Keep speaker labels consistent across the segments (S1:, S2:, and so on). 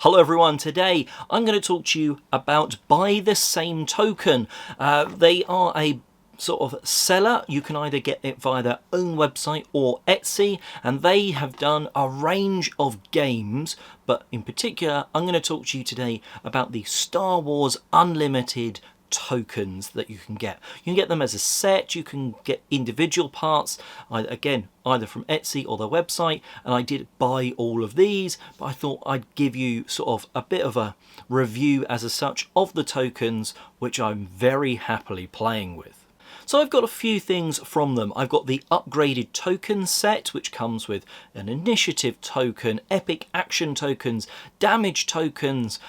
S1: Hello everyone, today I'm going to talk to you about Buy the Same Token. They are a sort of seller. You can either get it via their own website or Etsy, and they have done a range of games, but in particular I'm going to talk to you today about the Star Wars Unlimited tokens that you can get. You can get them as a set, you can get individual parts, either from Etsy or their website, and I did buy all of these, but I thought I'd give you sort of a bit of a review as such of the tokens, which I'm very happily playing with. So I've got a few things from them. I've got the upgraded token set, which comes with an initiative token, epic action tokens, damage tokens,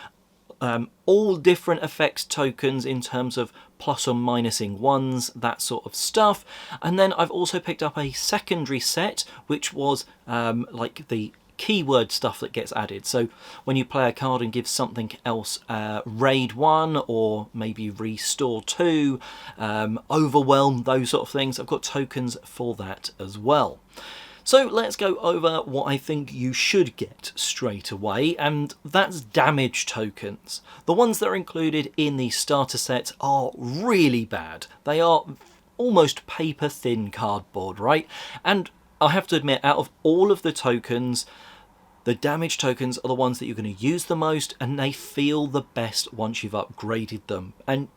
S1: all different effects tokens in terms of plus or minusing ones, that sort of stuff. And then I've also picked up a secondary set, which was like the keyword stuff that gets added. So when you play a card and give something else raid 1 or maybe restore 2, overwhelm, those sort of things, I've got tokens for that as well. So let's go over what I think you should get straight away, and that's damage tokens. The ones that are included in the starter set are really bad. They are almost paper thin cardboard, right? And I have to admit, out of all of the tokens, the damage tokens are the ones that you're going to use the most, and they feel the best once you've upgraded them. And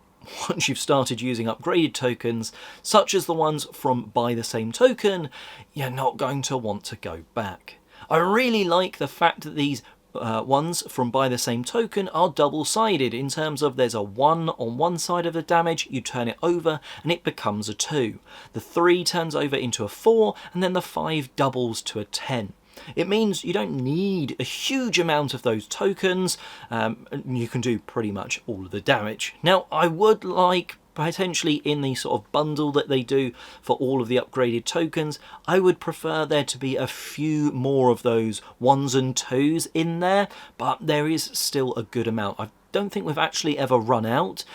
S1: once you've started using upgraded tokens, such as the ones from Buy the Same Token, you're not going to want to go back. I really like the fact that these ones from Buy the Same Token are double-sided, in terms of there's a 1 on one side of the damage, you turn it over and it becomes a 2. The 3 turns over into a 4, and then the 5 doubles to a 10. It means you don't need a huge amount of those tokens. You can do pretty much all of the damage. Now, I would like, potentially in the sort of bundle that they do for all of the upgraded tokens, I would prefer there to be a few more of those 1s and 2s in there, but there is still a good amount. I don't think we've actually ever run out,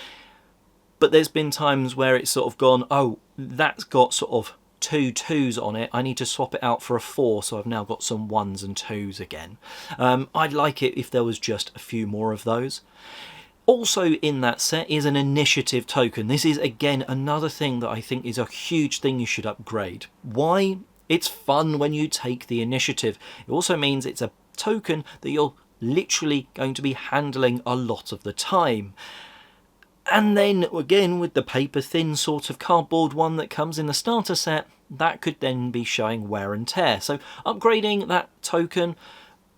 S1: but there's been times where it's sort of gone, oh, that's got sort of 2 2s on it, I need to swap it out for a 4, so I've now got some 1s and 2s again. I'd like it if there was just a few more of those. Also in that set is an initiative token. This is again another thing that I think is a huge thing you should upgrade. Why? It's fun when you take the initiative. It also means it's a token that you're literally going to be handling a lot of the time. And then again, with the paper thin sort of cardboard one that comes in the starter set, that could then be showing wear and tear. So upgrading that token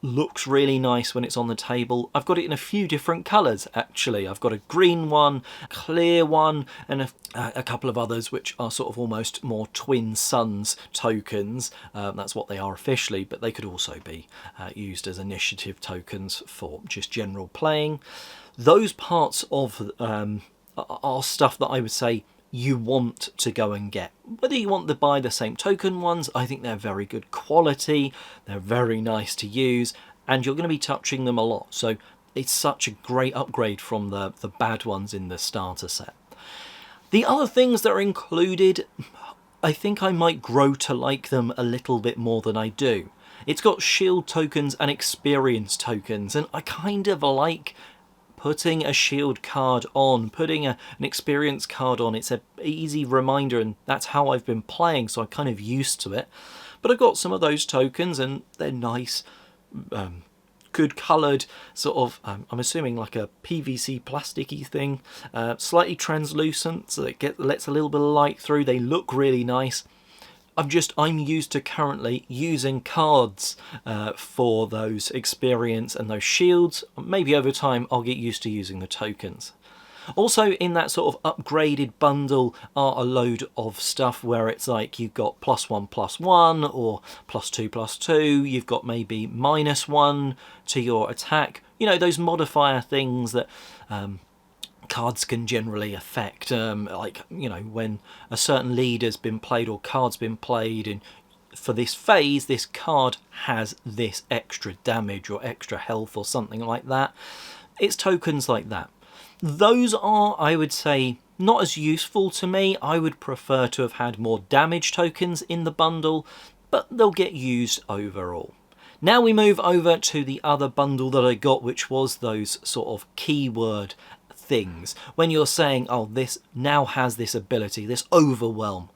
S1: looks really nice when it's on the table. I've got it in a few different colours actually. I've got a green one, a clear one, and a couple of others which are sort of almost more Twin Suns tokens. That's what they are officially, but they could also be used as initiative tokens for just general playing. Those parts of are stuff that I would say you want to go and get. Whether you want to buy the same token ones, I think they're very good quality, they're very nice to use, and you're going to be touching them a lot. So it's such a great upgrade from the bad ones in the starter set. The other things that are included, I think I might grow to like them a little bit more than I do. It's got shield tokens and experience tokens, and I kind of like putting a shield card on, putting an experience card on. It's an easy reminder, and that's how I've been playing, so I'm kind of used to it. But I've got some of those tokens, and they're nice, good coloured, sort of, I'm assuming like a PVC plasticky thing, slightly translucent, so it lets a little bit of light through. They look really nice. I'm used to currently using cards for those experience and those shields. Maybe over time I'll get used to using the tokens. Also in that sort of upgraded bundle are a load of stuff where it's like you've got +1/+1 or +2/+2, you've got maybe -1 to your attack. You know, those modifier things that cards can generally affect, like, you know, when a certain leader's been played or card's been played, and for this phase this card has this extra damage or extra health or something like that. It's tokens like that. Those are, I would say, not as useful to me. I would prefer to have had more damage tokens in the bundle, but they'll get used overall. Now we move over to the other bundle that I got, which was those sort of keyword things. When you're saying, oh, this now has this ability, this overwhelm.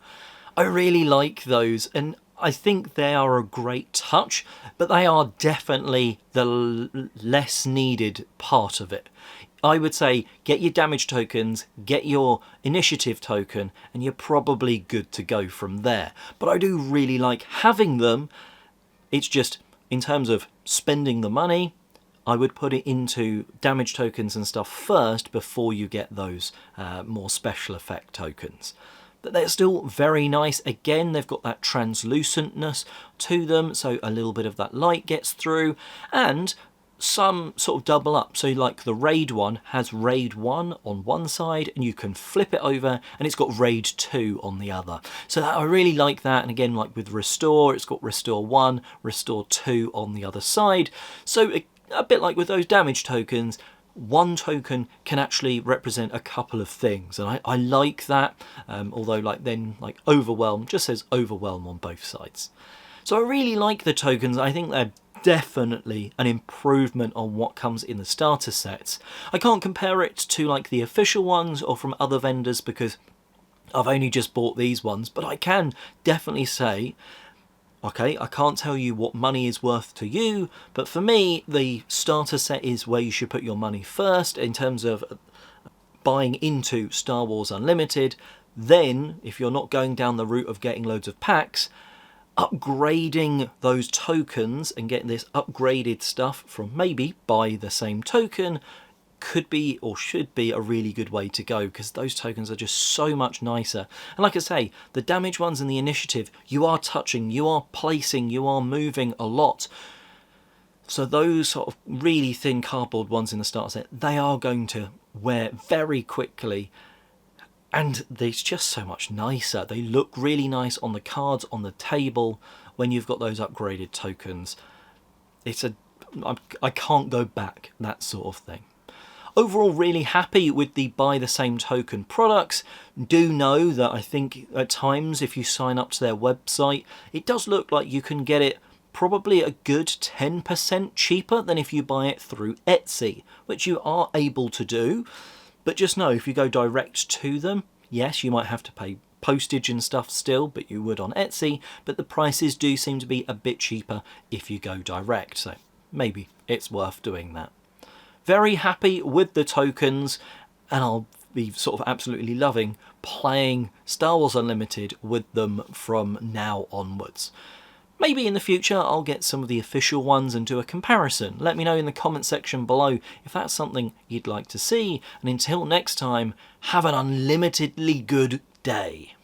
S1: I really like those, and I think they are a great touch, but they are definitely the less needed part of it. I would say get your damage tokens, get your initiative token, and you're probably good to go from there. But I do really like having them. It's just, in terms of spending the money, I would put it into damage tokens and stuff first before you get those more special effect tokens. But they're still very nice. Again, they've got that translucentness to them, so a little bit of that light gets through, and some sort of double up. So like the Raid one has Raid 1 on one side, and you can flip it over and it's got Raid 2 on the other. So I really like that. And again, like with Restore, it's got Restore 1, Restore 2 on the other side. So a bit like with those damage tokens, one token can actually represent a couple of things, and I like that. Although like Overwhelm just says Overwhelm on both sides. So I really like the tokens. I think they're definitely an improvement on what comes in the starter sets. I can't compare it to like the official ones or from other vendors because I've only just bought these ones, but I can definitely say, okay, I can't tell you what money is worth to you, but for me, the starter set is where you should put your money first in terms of buying into Star Wars Unlimited. Then, if you're not going down the route of getting loads of packs, upgrading those tokens and getting this upgraded stuff from maybe buy the same token could be or should be a really good way to go, because those tokens are just so much nicer. And like I say, the damage ones in the initiative, you are touching, you are placing, you are moving a lot. So those sort of really thin cardboard ones in the starter set, they are going to wear very quickly. And it's just so much nicer. They look really nice on the cards, on the table, when you've got those upgraded tokens. I can't go back, that sort of thing. Overall, really happy with the buy the same token products. Do know that I think at times if you sign up to their website, it does look like you can get it probably a good 10% cheaper than if you buy it through Etsy, which you are able to do. But just know, if you go direct to them, yes, you might have to pay postage and stuff still, but you would on Etsy, but the prices do seem to be a bit cheaper if you go direct, so maybe it's worth doing that. Very happy with the tokens, and I'll be sort of absolutely loving playing Star Wars Unlimited with them from now onwards. Maybe in the future I'll get some of the official ones and do a comparison. Let me know in the comment section below if that's something you'd like to see. And until next time, have an unlimitedly good day.